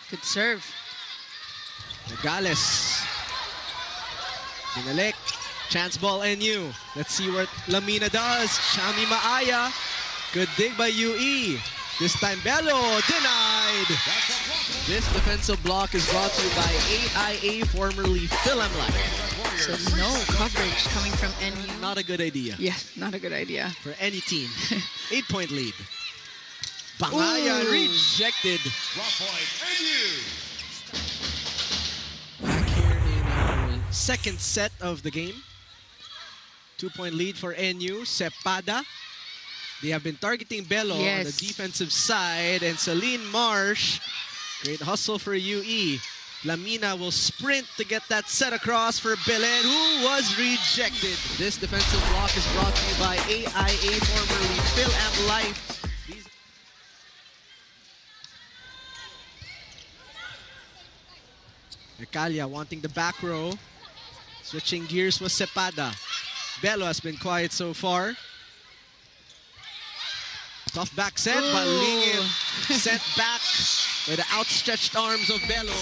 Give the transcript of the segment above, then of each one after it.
Good serve. Nogales. Binalik. Chance ball NU. Let's see what Lamina does. Shami Maaya. Good dig by UE. This time Bello denied. This defensive block is brought to you by AIA, formerly Film Life. So no coverage coming from NU. Not a good idea. Yeah, not a good idea. For any team. 8-point lead. Bangaya rejected. Back here in our second set of the game. 2-point lead for NU. Cepada. They have been targeting Bello on the defensive side. And Celine Marsh. Great hustle for UE. Lamina will sprint to get that set across for Belen, who was rejected. This defensive block is brought to you by AIA, formerly Phil and Life. Ecalia wanting the back row. Switching gears was Cepada. Bello has been quiet so far. Tough back set, but Lingit sent back by the outstretched arms of Bello.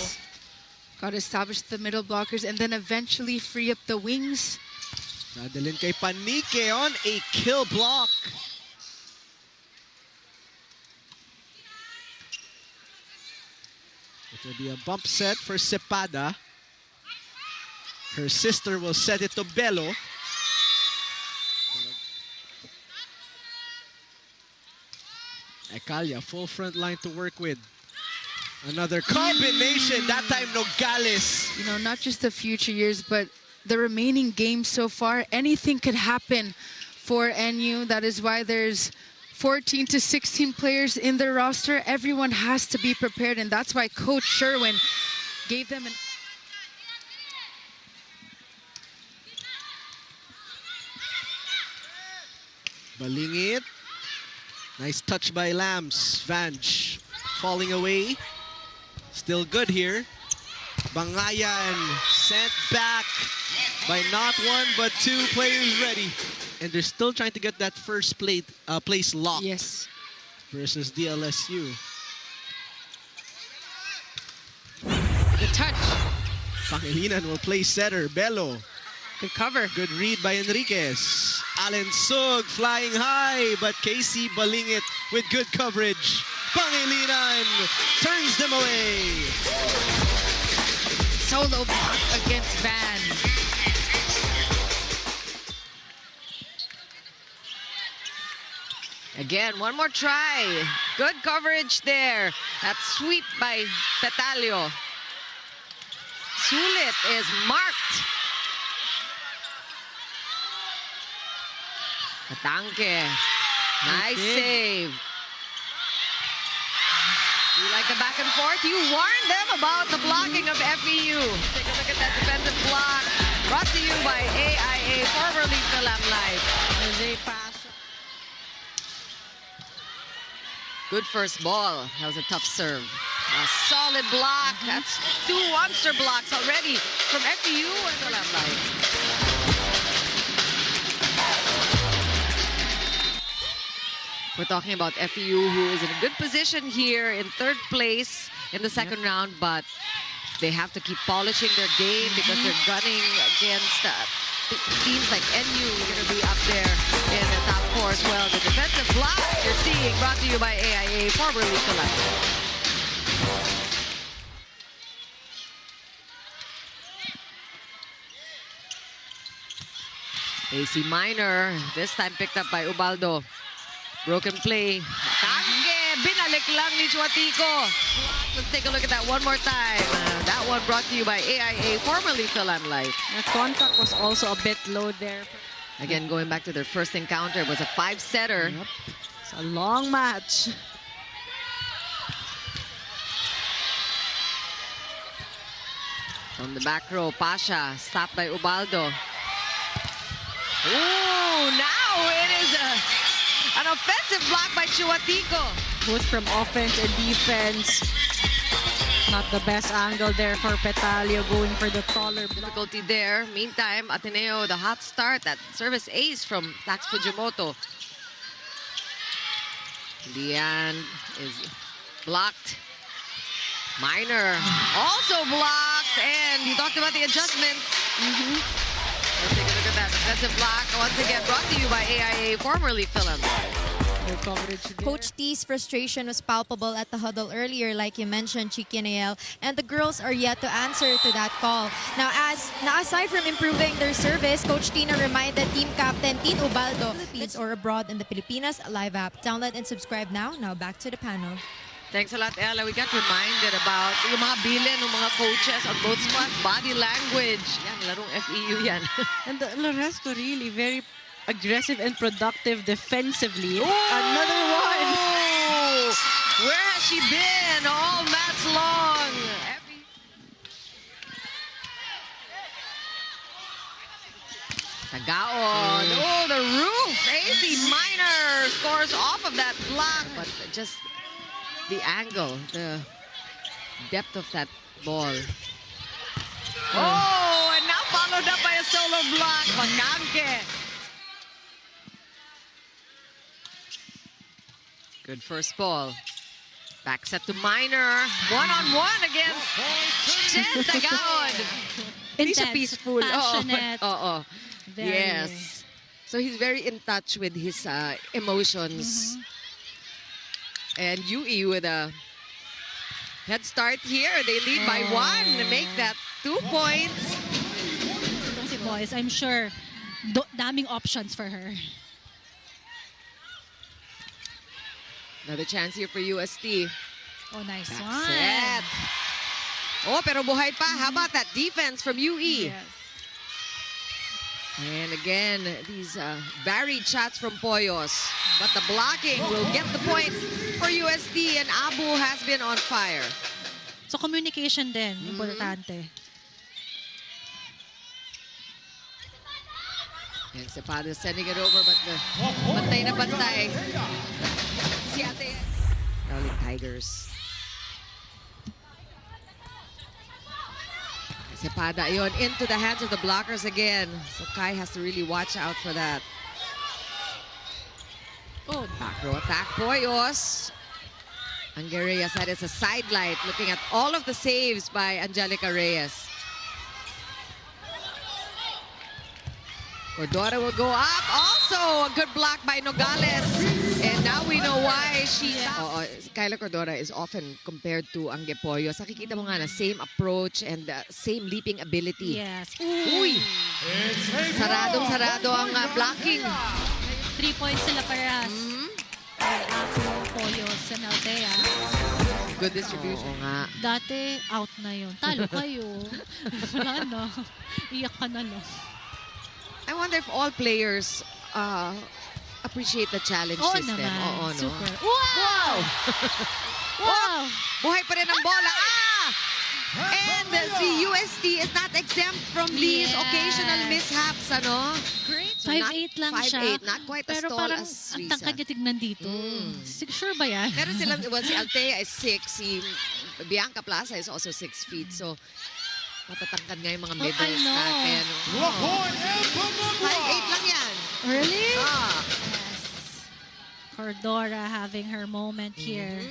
Got to establish the middle blockers and then eventually free up the wings. Dadalhin kay Panique on a kill block. It will be a bump set for Cepada. Her sister will set it to Bello. Ecalia, full front line to work with. Another combination, that time Nogales. You know, not just the future years, but the remaining games so far, anything could happen for NU. That is why there's 14 to 16 players in their roster. Everyone has to be prepared, and that's why Coach Sherwin gave them an... Balingit. Nice touch by Lams. Vange falling away. Still good here. Bangayan sent back by not one but two players ready. And they're still trying to get that first place lock. Yes. Versus DLSU. The touch. Pangilinan will play setter. Bello. Good cover. Good read by Enriquez. Allen Sug flying high, but Casey Balingit with good coverage. Pangilinan turns them away. Solo block against Van. Again, one more try. Good coverage there. That sweep by Petalio. Sulit is marked. Katanke. Nice save. You like the back and forth? You warned them about the blocking of FEU. Take a look at that defensive block. Brought to you by AIA, formerly Film Life. Good first ball. That was a tough serve. A solid block. That's two monster blocks already from FEU and Film Life. We're talking about FEU, who is in a good position here in third place in the second round, but they have to keep polishing their game because they're gunning against teams like NU are going to be up there in the top four as well. The defensive block you're seeing brought to you by AIA, formerly Select. AC Minor, this time picked up by Ubaldo. Broken play. Tange! Binalik lang ni Chuatico. Let's take a look at that one more time. That one brought to you by AIA, formerly Film Life. The contact was also a bit low there. Again, going back to their first encounter, it was a five-setter. Yep. It's a long match. From the back row, Pasha, stopped by Ubaldo. Ooh, now it is an offensive block by Chuatico. Both from offense and defense. Not the best angle there for Petalio, going for the taller block. Difficulty there. Meantime, Ateneo, the hot start. That service ace from Tax Fujimoto. Lian is blocked. Minor also blocked, and you talked about the adjustments. Let's take a look at that defensive block. Once again, brought to you by AIA, formerly Philip. Coach T's frustration was palpable at the huddle earlier, like you mentioned, Chiki and AL, and the girls are yet to answer to that call. Now, aside from improving their service, Coach Tina reminded team captain Tin Ubaldo, Philippines or abroad in the Pilipinas live app. Download and subscribe now. Now back to the panel. Thanks a lot, Ella. We got reminded about yung mga bilin ng mga coaches on both squads, body language. Yan, larong FEU yan. And Loresto really very aggressive and productive defensively. Oh! Another one. Where has she been all match long? Tagaon. Oh, the roof. AC Minor scores off of that block. But just the angle, the depth of that ball. Oh, and now followed up by a solo block. Pagkamke. Good first ball. Back set to Minor. One-on-one against Chen Tagaon. He's a peaceful. Passionate. Oh. Very. Yes. So he's very in touch with his emotions. And UE with a head start here. They lead by 1 to make that 2 points. Itong si Boys, I'm sure, daming options for her. Another chance here for UST. Oh, nice That's one. it. Oh, pero buhay pa. How about that defense from UE? Yes. And again, these varied shots from Poyos. But the blocking will get the point for UST, and Abu has been on fire. So communication din, importante. And Cepeda sending it over, but bantay na bantay. Si Ateneo. Rallying Tigers. Cepeda yon into the hands of the blockers again. So Kai has to really watch out for that. Oh, back row attack, Poyos. Angge Reyes had it's a sidelight, looking at all of the saves by Angelica Reyes. Cordora will go up. Also, a good block by Nogales. And now we know why she... Kyla Cordora is often compared to Angge Poyos. Nakikita mo nga na same approach and same leaping ability. Yes. Uy! Saradong-sarado ang blocking. 3 points sila parehas. Apo, Poyos, and Altea. Good distribution. Oo nga. Dati, out na yun. Talo kayo. Wala na. Iyak ka na lang. I wonder if all players appreciate the challenge system. Naman. Oo, no? Super. Wow! Wow! Buhay pa rin ang bola. And si UST is not exempt from these occasional mishaps, ano? Great. So 5'8 lang siya. 5'8, not quite as pero tall parang as ang Risa. tangkad niya tignan dito. Sure ba yan? Pero sila, well, si Altea is 6, si Bianca Plaza is also 6 feet. So, matatangkad nga yung mga middles natin. 5'8 lang yan. Really? Ah. Yes. Cordora having her moment here.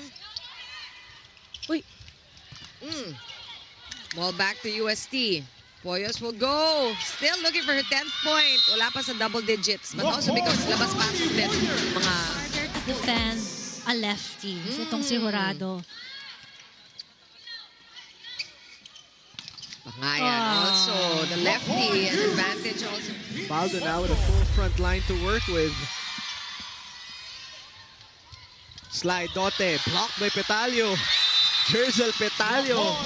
Uy. Ball back to UST. Poyos will go. Still looking for her 10th point. Wala pa sa double digits. But also because labas-pasok din mga... Harder to defend a lefty. Itong si Jurado. Bangayan also. The lefty, an advantage also. Baldo now with a full front line to work with. Slide Dote, blocked by Petalio. Jerzel Petalio.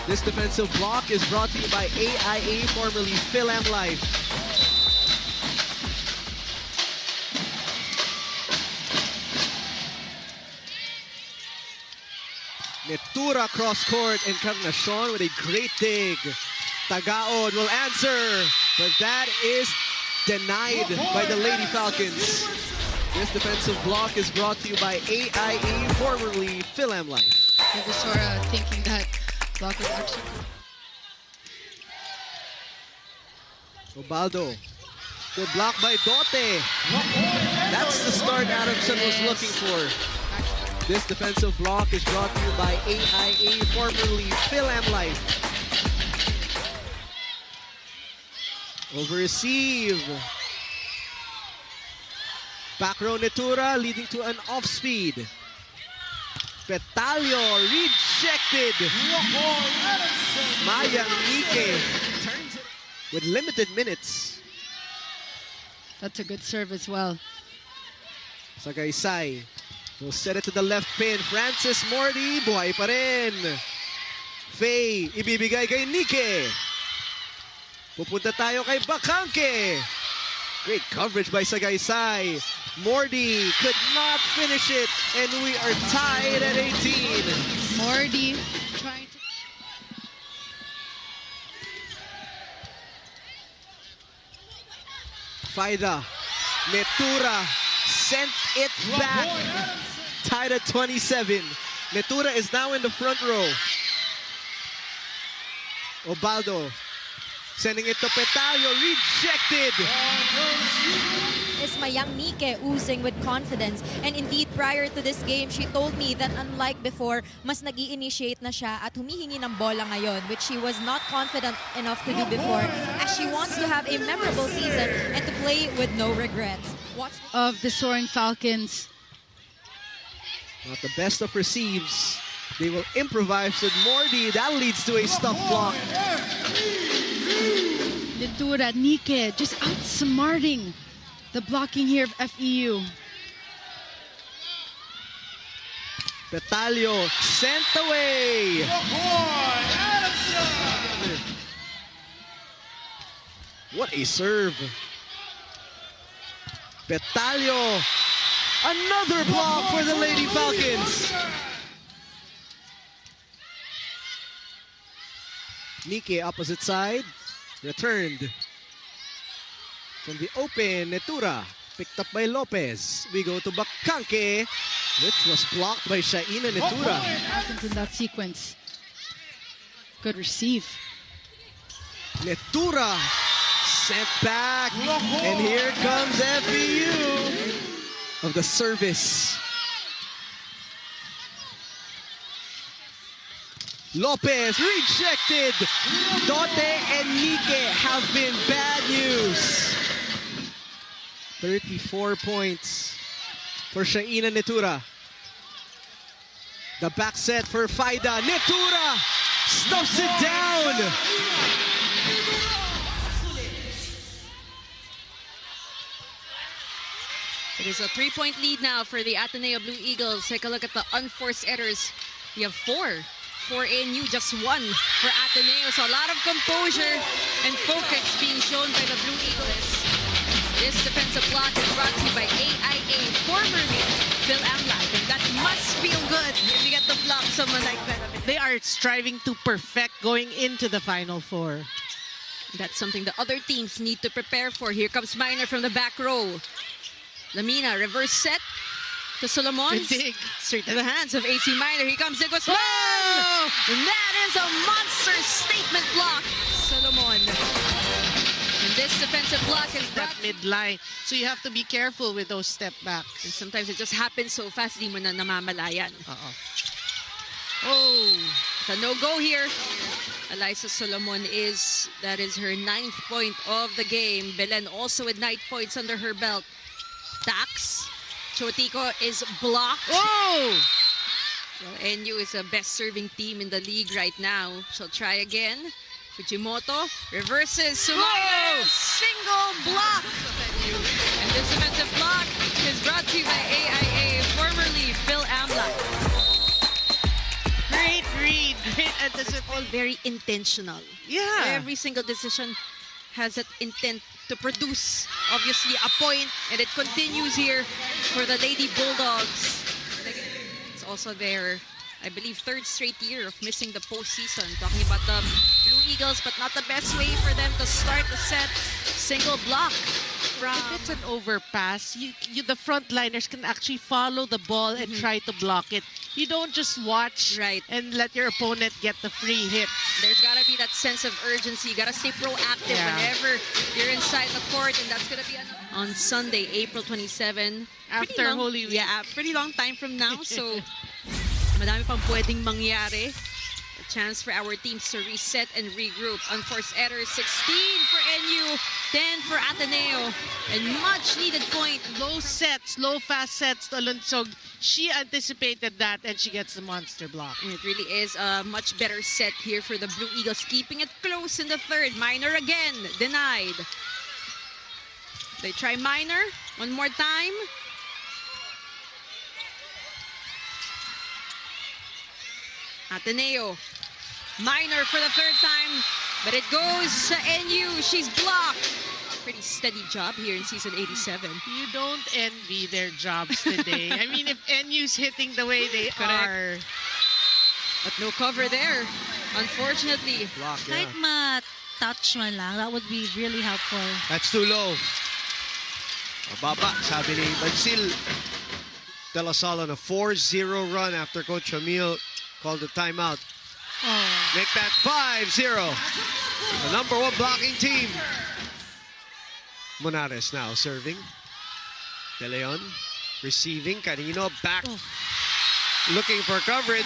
This defensive block is brought to you by AIA, formerly Philem Life. Netura cross court, and Encarnacion with a great dig. Tagaon will answer, but that is denied by the Lady Falcons. This defensive block is brought to you by AIA, formerly Philem Life. Negasora thinking that block was actually... Ubaldo. Good block by Dote. That's the start Adamson was looking for. This defensive block is brought to you by AIA, formerly Phil Am Life. Over receive. Back row Netura leading to an off speed. Petalio rejected. Maya Nike turns it with limited minutes. That's a good serve as well. Sagaysay will set it to the left pin. Francis Morty, buhay pa rin. Faye, ibibigay kay Nike. Pupunta tayo kay Bacanque. Great coverage by Sagaysay. Morty could not finish it, and we are tied at 18. Morty trying to... Faida, Netura sent it back. Tied at 27. Netura is now in the front row. Obaldo sending it to Petalio, rejected. Is my young Nike oozing with confidence. And indeed, prior to this game, she told me that unlike before, mas nag-i-initiate na siya at humihingi ng bola ngayon, which she was not confident enough to do before, as she wants to have a memorable season and to play with no regrets. Watch of the Soaring Falcons. Not the best of receives. They will improvise with Morty. That leads to a stuff block. Netura, Nike just outsmarting the blocking here of FEU. Petalio sent away. What a serve. Petalio, another block for the Lady Falcons. Nike opposite side, returned. From the open, Netura, picked up by Lopez. We go to Bacanque, which was blocked by Shaina Netura. Happens in that sequence. Good receive. Netura sent back, and here comes FEU of the service. Lopez rejected. Dote and Nike have been bad news. 34 points for Shaina Netura. The back set for Faida. Netura stuffs it down. It is a 3-point lead now for the Ateneo Blue Eagles. Take a look at the unforced errors. We have 4 for ANU, just 1 for Ateneo. So a lot of composure and focus being shown by the Blue Eagles. This defensive block is brought to you by AIA, formerly Phil Amlac. And that must feel good if you get to block someone like that. They are striving to perfect going into the Final Four. That's something the other teams need to prepare for. Here comes Minor from the back row. Lamina, reverse set to Solomon. Straight to the hands of AC Minor. Here comes Guzman. And that is a monster statement block. Solomon. And this defensive block is that midline. So you have to be careful with those step backs. And sometimes it just happens so fast, di mo na namamalayan. Oh, it's a no-go here. Eliza Solomon that is her 9th point of the game. Belen also with 9 points under her belt. Tax. Chotico is blocked. Oh! Well, NU is the best serving team in the league right now. She'll try again. Fujimoto reverses. Sumaya, single block. And this defensive block is brought to you by AIA, formerly Phil Amlac. Great read, great anticipation. All very intentional. Yeah. Every single decision has that intent to produce, obviously, a point, and it continues here for the Lady Bulldogs. It's also their, I believe, 3rd straight year of missing the postseason. Talking about the Blue Eagles, but not the best way for them to start the set. Single block from... If it's an overpass, the frontliners can actually follow the ball and try to block it. You don't just watch and let your opponent get the free hit. There's got to be that sense of urgency. You got to stay proactive whenever you're inside the court, and that's going to be on Sunday, April 27. After Holy Week. Yeah, pretty long time from now. So, madami pang pwedeng mangyari. A chance for our teams to reset and regroup. Unforced errors, 16 for NU, 10 for Ateneo. And much needed point. Low sets, low fast sets to Lunsog. She anticipated that and she gets the monster block. And it really is a much better set here for the Blue Eagles, keeping it close in the third. Minor again, denied. They try Minor one more time. Ateneo, Minor for the third time, but it goes to NU. She's blocked. Pretty steady job here in season 87. You don't envy their jobs today. I mean, if NU's hitting the way they are. But no cover there, unfortunately. Block, Kahit ma-touch man lang, that would be really helpful. That's too low. Mababa, sabi ni Bansil. De La Salle on a 4-0 run after Coach Emil called the timeout. Make that 5-0. The #1 blocking team. Monares now serving. De Leon receiving. Canino back. Looking for coverage.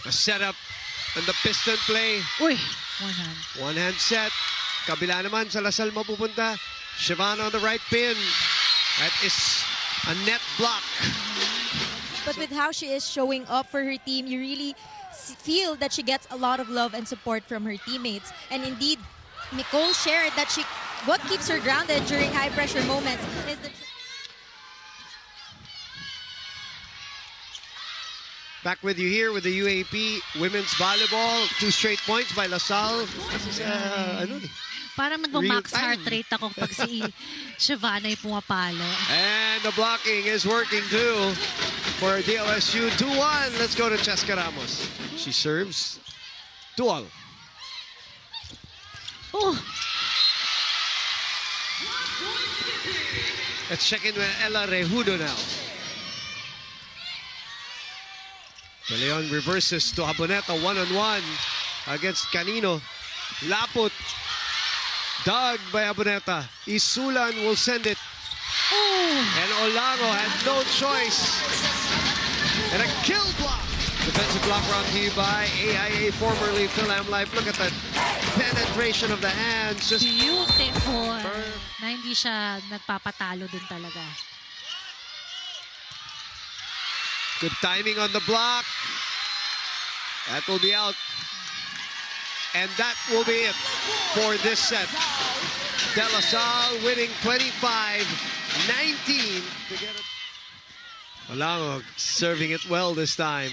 A setup and the piston play. Uy, one hand. One hand set. Kabila naman sa Lasal mapupunta. Shivana on the right pin. That is a net block. But with how she is showing up for her team, you really feel that she gets a lot of love and support from her teammates. And indeed, Nicole shared that what keeps her grounded during high-pressure moments is the... Back with you here with the UAAP Women's Volleyball. 2 straight points by LaSalle. Parang nagmamax heart rate ako pag si Shivana ay pumapalo. And the blocking is working too for DLSU. 2-1. Let's go to Cheska Ramos. She serves. 2-all. Oh. Let's check in with Ella Rejudo now. De Leon reverses to Aboneta, 1-on-1 against Canino. Laput. Dug by Aboneta. Isulan will send it. And Olago had no choice. And a kill block. Defensive block brought to you by AIA, formerly Phil Am Life. Look at the penetration of the hands. Just beautiful. Na hindi siya nagpapatalo din talaga. Good timing on the block. That will be out. And that will be it for this set. De La Salle winning 25-19 to get it. Olango serving it well this time.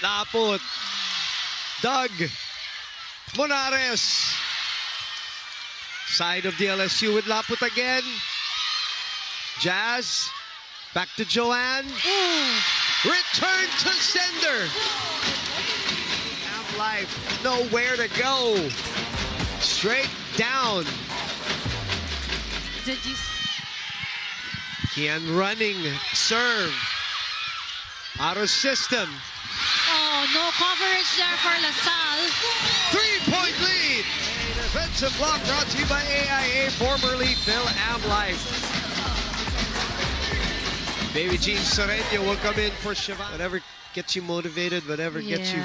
Laput. Doug. Monares. Side of DLSU with Laput again. Jazz. Back to Joanne. Return to sender. Have life. Nowhere to go. Straight down. Did you... Kian running. Serve. Out of system. Oh, no coverage there for LaSalle. 3-point lead. A defensive block brought to you by AIA, formerly Phil Am Life. Baby Jean Sereno will come in for Shiva. Whatever gets you motivated, whatever gets you.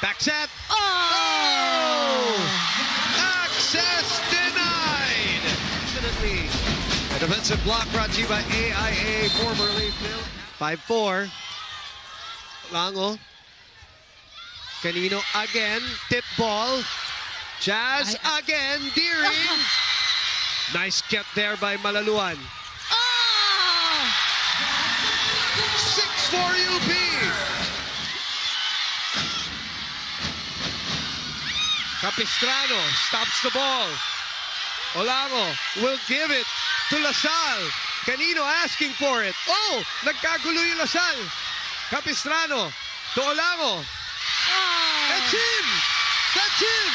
Back set. Oh! Access denied. Definitely. A defensive block brought to you by AIA, formerly Phil. 5-4. Lango. Canino again. Tip ball. Jazz again. Deering. Nice get there by Malaluan. 6-4 UP. Capistrano stops the ball. Olango will give it to LaSalle. Canino asking for it. Oh, nagkagulo yung LaSalle. Capistrano to Olango. That's him! That's him!